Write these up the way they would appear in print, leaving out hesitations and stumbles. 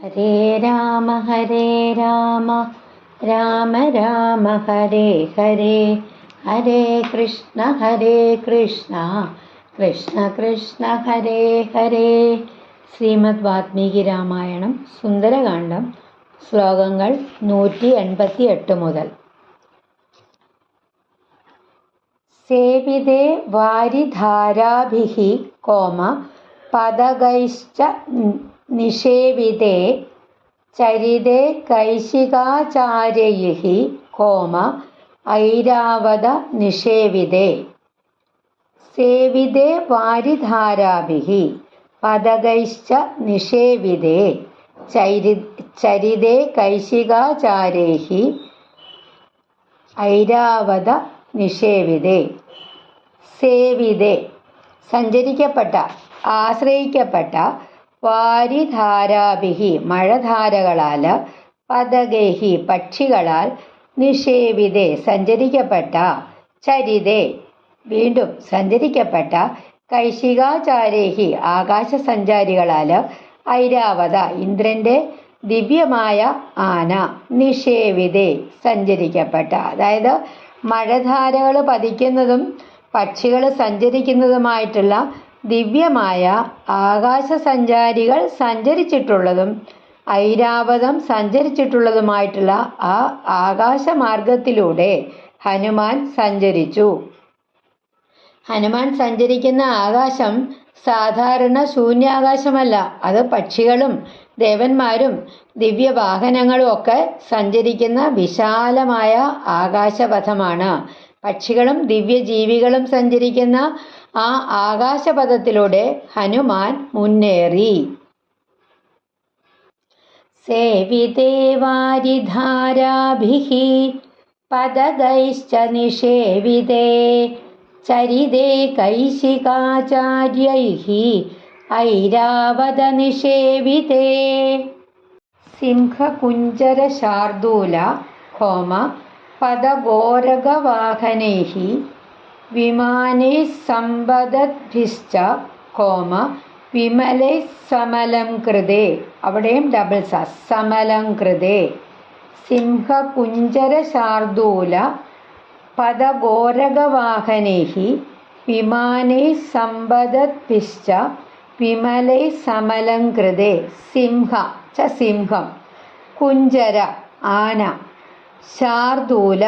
ഹരേ രാമ രാമ രാമ ഹരേ ഹരേ, ഹരേ കൃഷ്ണ കൃഷ്ണ കൃഷ്ണ ഹരേ ഹരേ. ശ്രീമദ് വാൽമീകി രാമായണം സുന്ദരകാന്ഡം ശ്ലോകങ്ങൾ 188 മുതൽ. സേവിതേ വാരിധാരാഭിഃ comma പദഗൈശ്ച നിഷേവിതേ ചരിതേ കൈശികാചാര്യൈഃ comma ഐരാവത നിഷേവിതേ. സേവിതേ വാരിധാരാഭിഃ പദഗൈശ്ച നിഷേവിതേ ചരിതേ കൈശികാചാര്യൈഃ ഐരാവത നിഷേവിതേ. സേവിതേ സഞ്ചരിക്കപ്പെട്ട, ആശ്രയിക്കപ്പെട്ട, വാരിധാരാഭിഃ മഴധാരകളാൽ, പദഗൈഃ പക്ഷികളാൽ, നിഷേവിതേ സഞ്ചരിക്കപ്പെട്ട, ചരിതേ വീണ്ടും സഞ്ചരിക്കപ്പെട്ട, കൈശികാചാര്യൈഃ ആകാശസഞ്ചാരികളാൽ, ഐരാവത ഇന്ദ്രന്റെ ദിവ്യമായ ആന, നിഷേവിതേ സഞ്ചരിക്കപ്പെട്ട. അതായത് മഴധാരകൾ പതിക്കുന്നതും പക്ഷികൾ സഞ്ചരിക്കുന്നതുമായിട്ടുള്ള ദിവ്യമായ ആകാശസഞ്ചാരികൾ സഞ്ചരിച്ചിട്ടുള്ളതും ഐരാവതം സഞ്ചരിച്ചിട്ടുള്ളതുമായിട്ടുള്ള ആ ആകാശമാർഗത്തിലൂടെ ഹനുമാൻ സഞ്ചരിച്ചു. ഹനുമാൻ സഞ്ചരിക്കുന്ന ആകാശം സാധാരണ ശൂന്യാകാശമല്ല. അത് പക്ഷികളും ദേവന്മാരും ദിവ്യവാഹനങ്ങളും ഒക്കെ സഞ്ചരിക്കുന്ന വിശാലമായ ആകാശപഥമാണ്. പക്ഷികളും ദിവ്യജീവികളും സഞ്ചരിക്കുന്ന ആ ആകാശപഥത്തിലൂടെ ഹനുമാൻ മുന്നേറി. സേവിതേ വാരിധാരാഭിഃ പദഗൈശ്ച നിഷേവിതേ ചരിതേ കൈശികാചാര്യൈഃ ഐരാവത നിഷേവിതേ. സിംഹകുഞ്ചരശാർദൂല കോമ പദഗോരഗവാഹനൈഃ വിമാനൈഃ സമ്പദദ്ഭിശ്ച കോമ വിമലൈഃ സമലംകൃതേ. അവിടെയും ഡബിൾസ, സമലംകൃതേ. സിംഹകുഞ്ചരശാർദൂല പദഗോരഗവാഹനൈഃ വിമാനൈഃ സമ്പദദ്ഭിശ്ച വിമലൈഃ സമലംകൃതേ. സിംഹ ച സിംഹം, കുഞ്ചര ആന, ശാർദൂല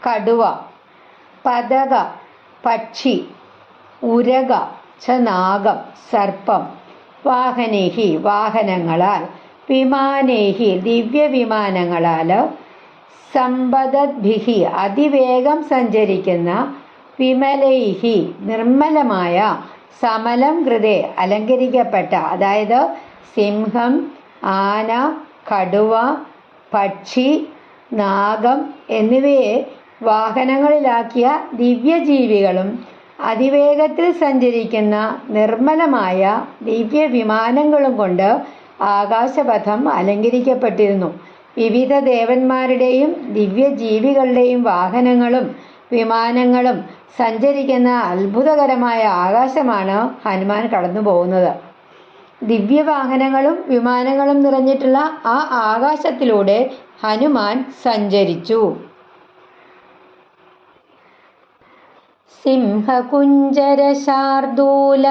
കടുവ, പതക പക്ഷി, ഉരഗ ച നാഗം സർപ്പം, വാഹനൈഃ വാഹനങ്ങളാൽ, വിമാനൈഃ ദിവ്യവിമാനങ്ങളാൽ, സമ്പദദ്ഭിഃ അതിവേഗം സഞ്ചരിക്കുന്ന, വിമലൈഃ നിർമ്മലമായ, സമലം കൃതേ അലങ്കരിക്കപ്പെട്ട. അതായത് സിംഹം, ആന, കടുവ, പക്ഷി, നാഗം എന്നിവയെ വാഹനങ്ങളിലാക്കിയ ദിവ്യജീവികളും അതിവേഗത്തിൽ സഞ്ചരിക്കുന്ന നിർമ്മലമായ ദിവ്യവിമാനങ്ങളും കൊണ്ട് ആകാശപഥം അലങ്കരിക്കപ്പെട്ടിരുന്നു. വിവിധ ദേവന്മാരുടെയും ദിവ്യജീവികളുടെയും വാഹനങ്ങളും വിമാനങ്ങളും സഞ്ചരിക്കുന്ന അത്ഭുതകരമായ ആകാശമാണ് ഹനുമാൻ കടന്നു പോകുന്നത്. ദിവ്യവാഹനങ്ങളും വിമാനങ്ങളും നിറഞ്ഞിട്ടുള്ള ആ ആകാശത്തിലൂടെ ഹനുമാൻ സഞ്ചരിച്ചു. സിംഹകുഞ്ചരശാർദൂല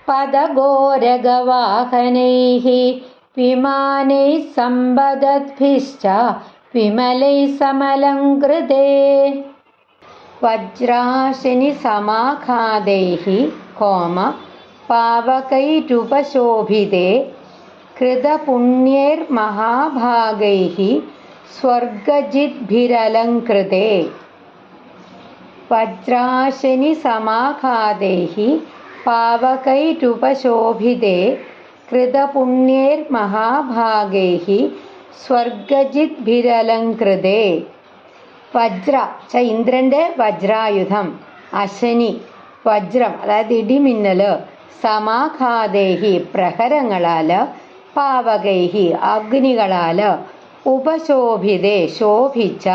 പദഗോരഗവാഹനൈഃ വിമാനൈഃ സമ്പദദ്ഭിശ്ച വിമലൈഃ സമലംകൃതേ. വജ്രാശനിസമാഘാതൈഃ കോമ പാവകൈരുപശോഭിതേ കൃതപുണ്യൈർമഹാഭാഗൈഃ സ്വർഗജിദ്ഭിരലംകൃതേ. വജ്രാശനിസമാഘാതൈഃ പാവകൈരുപശോഭിതേ കൃതപുണ്യൈർമഹാഭാഗൈഃ സ്വർഗജിദ്ഭിരലംകൃതേ. വജ്ര ച ഇന്ദ്രന്റെ വജ്രായുധം, അശനി വജ്രം അതായത് ഇടിമിന്നൽ, സമാഘാതൈഃ പ്രഹരങ്ങളാൽ, പാവകൈഃ അഗ്നികളാൽ, ഉപശോഭിതേ ശോഭിച്ച,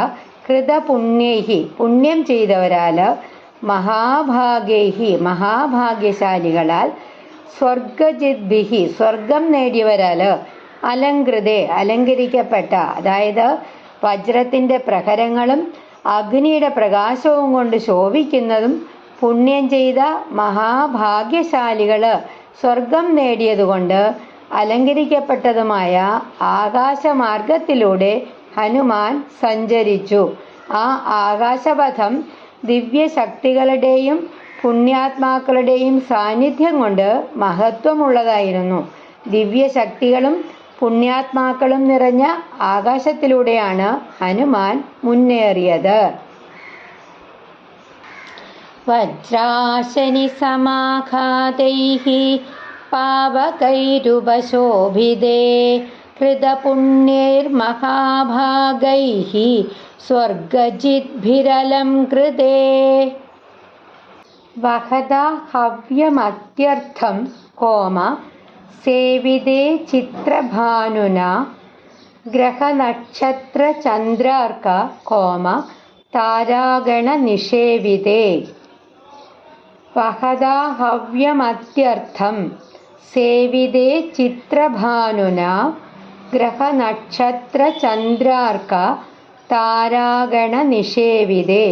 കൃതപുണ്യൈഃ പുണ്യം ചെയ്തവരാൽ, മഹാഭാഗ്യൈഃ മഹാഭാഗ്യശാലികളാൽ, സ്വർഗജിദ്ഭിഃ സ്വർഗം നേടിയവരാൽ, അലങ്കൃതേ അലങ്കരിക്കപ്പെട്ട, അതായത് വജ്രത്തിൻ്റെ പ്രഹരങ്ങളും അഗ്നിയുടെ പ്രകാശവും കൊണ്ട് ശോഭിക്കുന്നതും പുണ്യം ചെയ്ത മഹാഭാഗ്യശാലികൾ സ്വർഗം നേടിയതുകൊണ്ട് അലങ്കരിക്കപ്പെട്ടതുമായ ആകാശമാർഗത്തിലൂടെ ഹനുമാൻ സഞ്ചരിച്ചു. ആ ആകാശപഥം ദിവ്യശക്തികളുടെയും പുണ്യാത്മാക്കളുടെയും സാന്നിധ്യം കൊണ്ട് മഹത്വമുള്ളതായിരുന്നു. ദിവ്യശക്തികളും പുണ്യാത്മാക്കളും നിറഞ്ഞ ആകാശത്തിലൂടെയാണ് ഹനുമാൻ മുന്നേറിയത്. വജ്രാശനി സമാഘാതൈഃ പാവകൈരുപശോഭിതേ ഹൃതപുണ്യൈർമഹാഭാഗൈഃ സ്വർഗജിദ്ഭിരലം കൃതേ. വഹദാ ഹവ്യമത്യർത്ഥം കോമ സേവിതേ ചിത്രഭാനുനാ ഗ്രഹനക്ഷത്രചന്ദ്രാർക കോമ താരാഗണനിഷേവിതേ. വഹദാ ഹവ്യമത്യർത്ഥം സേവിതേ ചിത്രഭാനുനാ ഗ്രഹനക്ഷത്രചന്ദ്രാർക താരാഗണനിഷേവിതേ.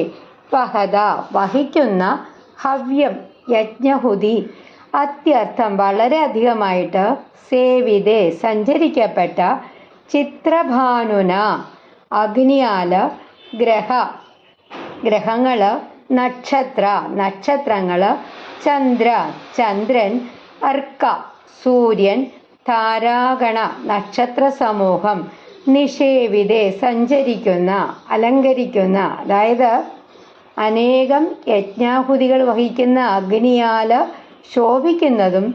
വഹദ വഹിക്കുന്ന, ഹവ്യം യജ്ഞഹുതി, അത്യർത്ഥം വളരെ അധികമായിട്ട്, സേവിതേ സഞ്ചരിക്കപ്പെട്ട, ചിത്രഭാനുന അഗ്നിയാൽ, ഗ്രഹങ്ങൾ, നക്ഷത്രങ്ങൾ, ചന്ദ്രൻ, അർക്ക സൂര്യൻ, താരാഗണ നക്ഷത്ര സമൂഹം, നിഷേവിതേ സഞ്ചരിക്കുന്ന, അലങ്കരിക്കുന്ന, അതായത് അനേകം യജ്ഞാഹുതികൾ വഹിക്കുന്ന അഗ്നിയാൽ ശോഭിക്കുന്നതും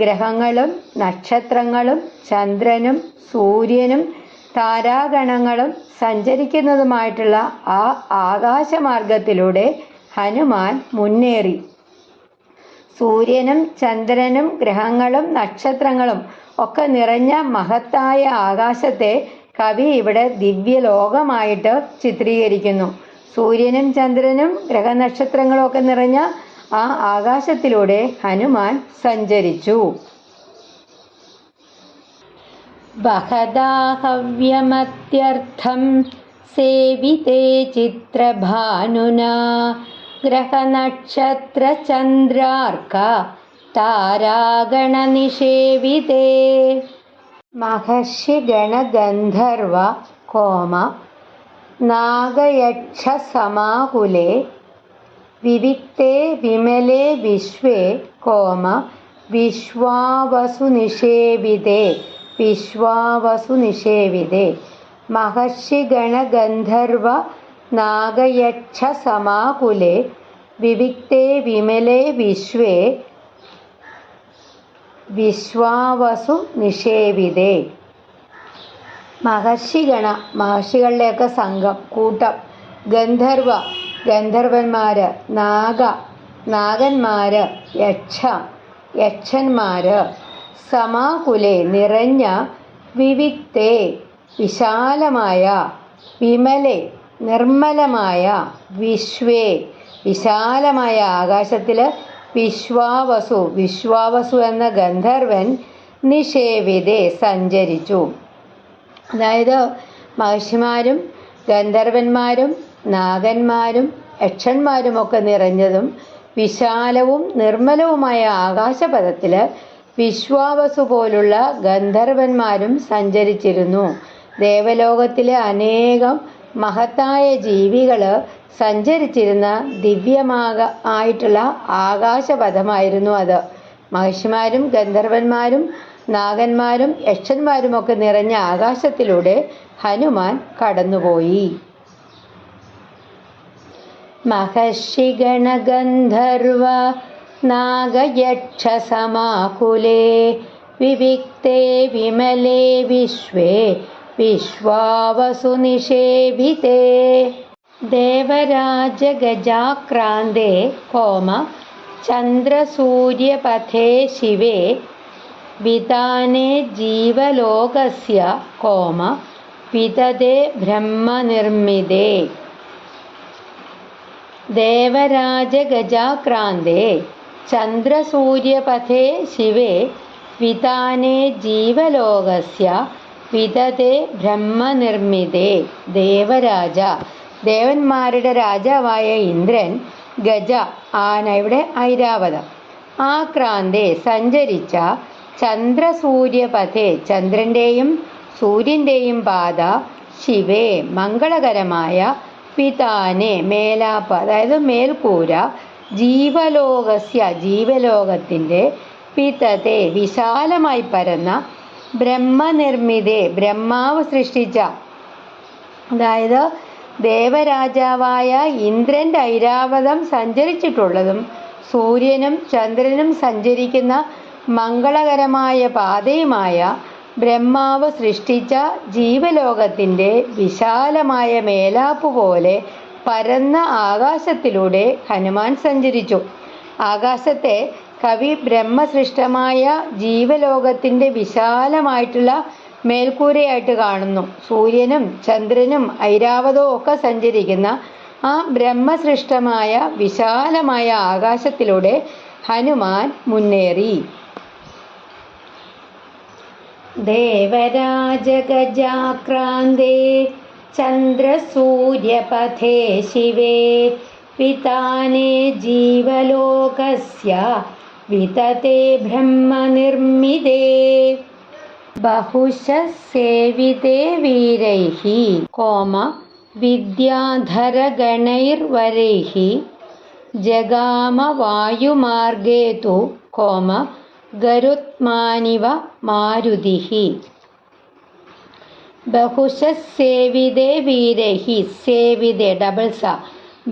ഗ്രഹങ്ങളും നക്ഷത്രങ്ങളും ചന്ദ്രനും സൂര്യനും താരാഗണങ്ങളും സഞ്ചരിക്കുന്നതുമായിട്ടുള്ള ആ ആകാശമാർഗത്തിലൂടെ ഹനുമാൻ മുന്നേറി. സൂര്യനും ചന്ദ്രനും ഗ്രഹങ്ങളും നക്ഷത്രങ്ങളും ഒക്കെ നിറഞ്ഞ മഹത്തായ ആകാശത്തെ കവി ഇവിടെ ദിവ്യലോകമായിട്ട് ചിത്രീകരിക്കുന്നു. സൂര്യനും ചന്ദ്രനും ഗ്രഹനക്ഷത്രങ്ങളും ഒക്കെ നിറഞ്ഞ ആ ആകാശത്തിലൂടെ ഹനുമാൻ സഞ്ചരിച്ചു. വഹദാ ഹവ്യമത്യർത്ഥം സേവിതേ ചിത്രഭാനുനാ ഗ്രഹനക്ഷത്രചന്ദ്രാർക താരാഗണനിഷേവിതേ. മഹർഷി ഗണഗന്ധർവ കോമ നാഗയക്ഷസമാകുലേ വിവിക്തേ വിമലേ വിശ്വേ കോമ വിശ്വാവസുനിഷേവിതേ. മഹർഷി ഗണഗന്ധർവ നാഗയക്ഷസമാകുലേ വിവിക്തേ വിമലേ വിശ്വേ വിശ്വാവസുനിഷേവിതേ. മഹർഷികളുടെയൊക്കെ സംഘം, കൂട്ടം, ഗന്ധർവന്മാര്, നാഗന്മാര്, യക്ഷന്മാര്, സമാകുലേ നിറഞ്ഞ, വിവിക്തേ വിശാലമായ, വിമലേ നിർമ്മലമായ, വിശ്വേ വിശാലമായ ആകാശത്തിൽ, വിശ്വാവസു എന്ന ഗന്ധർവൻ നിഷേവിതേ സഞ്ചരിച്ചു. അതായത് മഹർഷിമാരും ഗന്ധർവന്മാരും നാഗന്മാരും യക്ഷന്മാരുമൊക്കെ നിറഞ്ഞതും വിശാലവും നിർമ്മലവുമായ ആകാശപഥത്തിൽ വിശ്വാവസു പോലുള്ള ഗന്ധർവന്മാരും സഞ്ചരിച്ചിരുന്നു. ദേവലോകത്തിലെ അനേകം മഹത്തായ ജീവികൾ സഞ്ചരിച്ചിരുന്ന ദിവ്യമായിട്ടുള്ള ആകാശപഥമായിരുന്നു അത്. മഹർഷിമാരും ഗന്ധർവന്മാരും നാഗന്മാരും യക്ഷന്മാരുമൊക്കെ നിറഞ്ഞ ആകാശത്തിലൂടെ ഹനുമാൻ കടന്നുപോയി. മഹർഷി ഗണഗന്ധർവ നാഗയക്ഷസമാകുലേ വിവിക്തേ വിമലേ വിശ്വേ വിശ്വാവസുനിഷേവിതേ. ദേവരാജഗജാക്രാന്തേ കോമ ചന്ദ്രസൂര്യപഥേ ശിവേ വിതാനേ ജീവലോകസ്യ കോമ വിതതേ ബ്രഹ്മനിർമ്മിതേ. ദേവരാജഗജാക്രാന്തേ ചന്ദ്രസൂര്യപഥേ ശിവേ വിതാനേ ജീവലോകസ്യ വിതതേ ബ്രഹ്മനിർമ്മിതേ. ദേവരാജ, ദേവന്മാരുടെ രാജാവായ ഇന്ദ്രൻ, ഗജ ആന, ഇവിടെ ഐരാവതം, ആക്രാന്തേ സഞ്ചരിച്ച, ചന്ദ്രസൂര്യപഥേ ചന്ദ്രൻ്റെയും സൂര്യൻ്റെയും പാത, ശിവേ മംഗളകരമായ, പിതാനെ മേലാപ്പ് അതായത് മേൽക്കൂര, ജീവലോകസ്യ ജീവലോകത്തിൻ്റെ, പിതത്തെ വിശാലമായി പരന്ന, ബ്രഹ്മനിർമ്മിതേ ബ്രഹ്മാവ് സൃഷ്ടിച്ച, അതായത് ദേവരാജാവായ ഇന്ദ്രൻ്റെ ഐരാവതം സഞ്ചരിച്ചിട്ടുള്ളതും സൂര്യനും ചന്ദ്രനും സഞ്ചരിക്കുന്ന മംഗളകരമായ പാതയുമായ ബ്രഹ്മാവ് സൃഷ്ടിച്ച ജീവലോകത്തിൻ്റെ വിശാലമായ മേലാപ്പ് പോലെ പരന്ന ആകാശത്തിലൂടെ ഹനുമാൻ സഞ്ചരിച്ചു. ആകാശത്തെ കവി ബ്രഹ്മസൃഷ്ടമായ ജീവലോകത്തിൻ്റെ വിശാലമായിട്ടുള്ള മേൽക്കൂരയായിട്ട് കാണുന്നു. സൂര്യനും ചന്ദ്രനും ഐരാവതവും ഒക്കെ സഞ്ചരിക്കുന്ന ആ ബ്രഹ്മസൃഷ്ടമായ വിശാലമായ ആകാശത്തിലൂടെ ഹനുമാൻ മുന്നേറി. ദേവരാജഗജാക്രാന്തേ ചന്ദ്രസൂര്യപഥേ ശിവേ പിതാനേ ജീവലോകസ്യ വിതതേ ബ്രഹ്മനിർമ്മിതേ ബഹുശഃ സേവിതേ വീരൈഃ വിദ്യാധരഗണൈർവരൈഃ ജഗാമ വായുമാർഗേ തു ഗരുത്മാനിവ മാരുതിഃ. ബഹുശഃ സേവിതേ വീരൈഃ, സേവിതേ ഡബിൾ സ,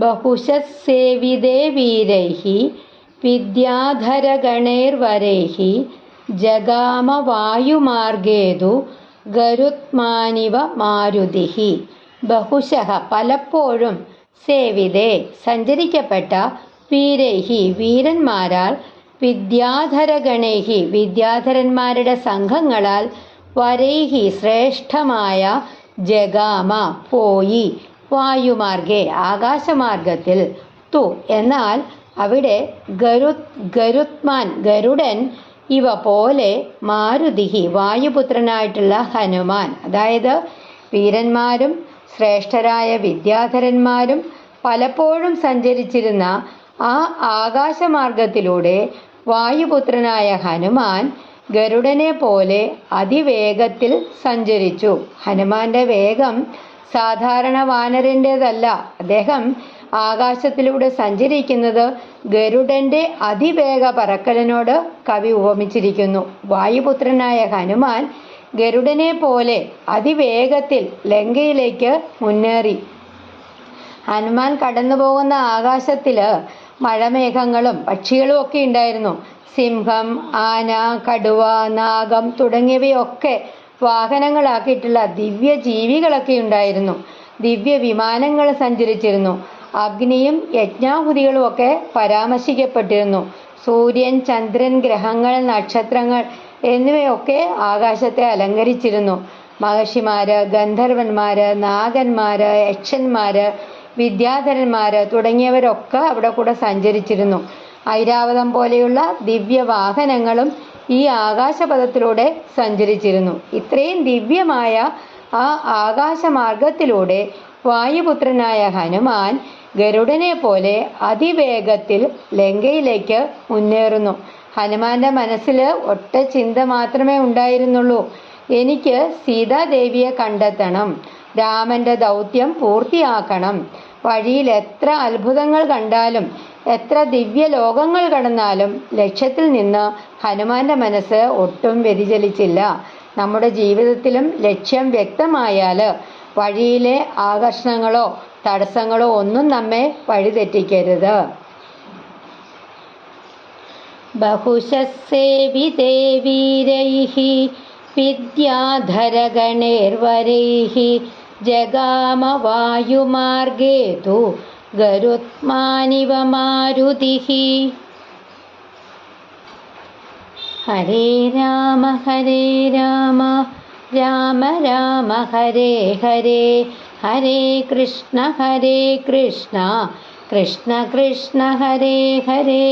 ബഹുശഃ സേവിതേ വീരൈഃ വിദ്യാധരഗണൈർവരൈഃ ജഗാമ വായുമാർഗേതു ഗരുത്മാനിവ മാരുതിഃ. ബഹുശഃ പലപ്പോഴും, സേവിതേ സഞ്ചരിക്കപ്പെട്ട, വീരൈഃ വീരന്മാരാൽ, വിദ്യാധരഗണൈഃ വിദ്യാധരന്മാരുടെ സംഘങ്ങളാൽ, വരൈഃ ശ്രേഷ്ഠമായ, ജഗാമ പോയി, വായുമാർഗേ ആകാശമാർഗത്തിൽ, തു എന്നാൽ അവിടെ, ഗരുത്മാൻ ഗരുഡൻ, ഇവ പോലെ, മാരുതിഹി വായുപുത്രനായിട്ടുള്ള ഹനുമാൻ. അതായത് വീരന്മാരും ശ്രേഷ്ഠരായ വിദ്യാധരന്മാരും പലപ്പോഴും സഞ്ചരിച്ചിരുന്ന ആ ആകാശമാർഗത്തിലൂടെ വായുപുത്രനായ ഹനുമാൻ ഗരുഡനെ പോലെ അതിവേഗത്തിൽ സഞ്ചരിച്ചു. ഹനുമാന്റെ വേഗം സാധാരണ വാനരൻ്റേതല്ല. അദ്ദേഹം ആകാശത്തിലൂടെ സഞ്ചരിക്കുന്നത് ഗരുഡന്റെ അതിവേഗ പറക്കലിനോട് കവി ഉപമിച്ചിരിക്കുന്നു. വായുപുത്രനായ ഹനുമാൻ ഗരുഡനെ പോലെ അതിവേഗത്തിൽ ലങ്കയിലേക്ക് മുന്നേറി. ഹനുമാൻ കടന്നു പോകുന്ന ആകാശത്തിൽ മഴമേഘങ്ങളും പക്ഷികളും ഒക്കെ ഉണ്ടായിരുന്നു. സിംഹം, ആന, കടുവ, നാഗം തുടങ്ങിയവയൊക്കെ വാഹനങ്ങളാക്കിയിട്ടുള്ള ദിവ്യ ജീവികളൊക്കെ ഉണ്ടായിരുന്നു. ദിവ്യ വിമാനങ്ങൾ സഞ്ചരിച്ചിരുന്നു. അഗ്നിയും യജ്ഞാഹുതികളും ഒക്കെ പരാമർശിക്കപ്പെട്ടിരുന്നു. സൂര്യൻ, ചന്ദ്രൻ, ഗ്രഹങ്ങൾ, നക്ഷത്രങ്ങൾ എന്നിവയൊക്കെ ആകാശത്തെ അലങ്കരിച്ചിരുന്നു. മഹർഷിമാര്, ഗന്ധർവന്മാര്, നാഗന്മാര്, യക്ഷന്മാര്, വിദ്യാധരന്മാര് തുടങ്ങിയവരൊക്കെ അവിടെ കൂടെ സഞ്ചരിച്ചിരുന്നു. ഐരാവതം പോലെയുള്ള ദിവ്യവാഹനങ്ങളും ഈ ആകാശപഥത്തിലൂടെ സഞ്ചരിച്ചിരുന്നു. ഇത്രയും ദിവ്യമായ ആ ആകാശമാർഗത്തിലൂടെ വായുപുത്രനായ ഹനുമാൻ ഗരുഡനെ പോലെ അതിവേഗത്തിൽ ലങ്കയിലേക്ക് മുന്നേറുന്നു. ഹനുമാന്റെ മനസ്സിൽ ഒറ്റ ചിന്ത മാത്രമേ ഉണ്ടായിരുന്നുള്ളൂ: എനിക്ക് സീതാദേവിയെ കണ്ടെത്തണം, രാമന്റെ ദൗത്യം പൂർത്തിയാക്കണം. വഴിയിൽ എത്ര അത്ഭുതങ്ങൾ കണ്ടാലും എത്ര ദിവ്യ ലോകങ്ങൾ കടന്നാലും ലക്ഷ്യത്തിൽ നിന്ന് ഹനുമാന്റെ മനസ്സ് ഒട്ടും വ്യതിചലിച്ചില്ല. നമ്മുടെ ജീവിതത്തിലും ലക്ഷ്യം വ്യക്തമായാൽ വഴിയിലെ ആകർഷണങ്ങളോ തടസ്സങ്ങളോ ഒന്നും നമ്മെ വഴിതെറ്റിക്കരുത്. ബഹുശസ്സേവിതേ വീരൈഃ വിദ്യാധരഗണൈർവരൈഃ ജഗാമ വായുമാർഗേ തു ഗരുത്മാനിവ മാരുതിഃ. ഹരേ രാമ രാമ രാമ ഹരേ ഹരേ, ഹരേ കൃഷ്ണ കൃഷ്ണ കൃഷ്ണ ഹരേ ഹരേ.